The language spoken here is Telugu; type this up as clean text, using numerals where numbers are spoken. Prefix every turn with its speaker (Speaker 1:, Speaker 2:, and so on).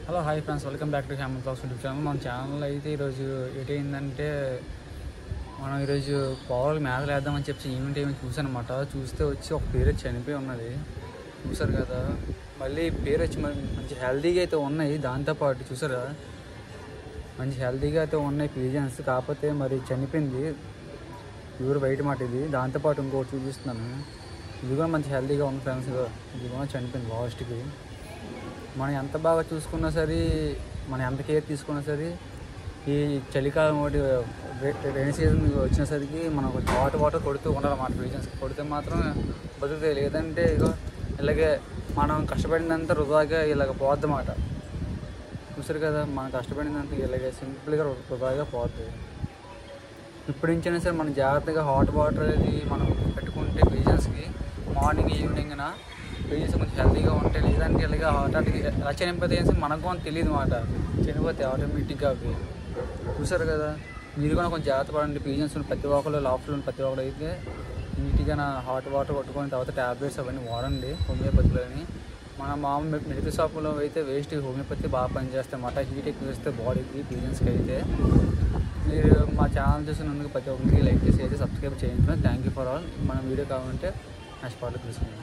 Speaker 1: Hello hi friends, welcome back to హ్యామన్ బ్లాగ్స్ యూట్యూబ్ ఛానల్. మన ఛానల్ అయితే ఈరోజు ఏంటంటే మనం ఈరోజు పావులకి మేతలు వేద్దామని చెప్పి ఏమి చూసాను అనమాట. చూస్తే వచ్చి ఒక పేరు చనిపోయి ఉన్నది, చూసారు కదా. మళ్ళీ పేరు వచ్చి మంచి హెల్తీగా అయితే ఉన్నాయి. దాంతోపాటు చూసారా మంచి హెల్తీగా అయితే ఉన్నాయి పీజన్స్, కాకపోతే మరి చనిపోయింది ప్యూర్ వైట్ మాట ఇది. దాంతోపాటు ఇంకోటి చూపిస్తున్నాను, ఇది కూడా మంచి హెల్తీగా ఉంది ఫ్రెండ్స్. ఇది కూడా చనిపోయింది లాస్ట్కి. మనం ఎంత బాగా చూసుకున్నా సరే, మనం ఎంత కేర్ తీసుకున్నా సరే, ఈ చలికాలం ఒకటి రైనీ సీజన్ వచ్చినసరికి మనం కొంచెం హాట్ వాటర్ కొడుతూ ఉండాలన్నమాట. పీజన్స్ కొడితే మాత్రం బతుకుతాయి, లేదంటే ఇగో ఇలాగే మనం కష్టపడినంత వృధాగా ఇలాగ పోద్దన్నమాట. చూసారు కదా, మనం కష్టపడినంత ఇలాగే సింపుల్గా వృధాగా పోతుంది. ఇప్పటి నుంచైనా సరే మనం జాగ్రత్తగా హాట్ వాటర్ అది మనం పెట్టుకుంటే పీజన్స్కి మార్నింగ్ ఈవినింగ్న పీజన్స్ కొంచెం హెల్తీగా ఉంటాయి. లేదంటే ఇలాగా హాటాటికి ఎలా చనిపోతాయి అని మనకు అని తెలియదు అన్నమాట. చనిపోతాయి ఆటోమేటిక్గా అవి. చూసారు కదా, మీరు కూడా కొంచెం జాగ్రత్త పడండి. పీజన్స్ ప్రతి ఒక్కరు లాఫ్ట్లో ప్రతి ఒక్కరు అయితే నీట్గా హాట్ వాటర్ కొట్టుకొని తర్వాత ట్యాబ్లెట్స్ అవన్నీ వాడండి హోమియోపతిలోని. మన మామూలు మెడికల్ షాప్లో అయితే వేస్ట్, హోమియోపతి బాగా పనిచేస్తాయి అన్నమాట. హీట్ ఎక్కువ వేస్తే బాడీకి పీజన్స్కి అయితే. మీరు మా ఛానల్ చూసినందుకు ప్రతి ఒక్కరికి లైక్ చేసి అయితే సబ్స్క్రైబ్ చేయించుకుని థ్యాంక్ యూ ఫర్ ఆల్. మన వీడియో కావాలంటే నెక్స్ట్ పార్ట్లో తెలుసుకుందాం.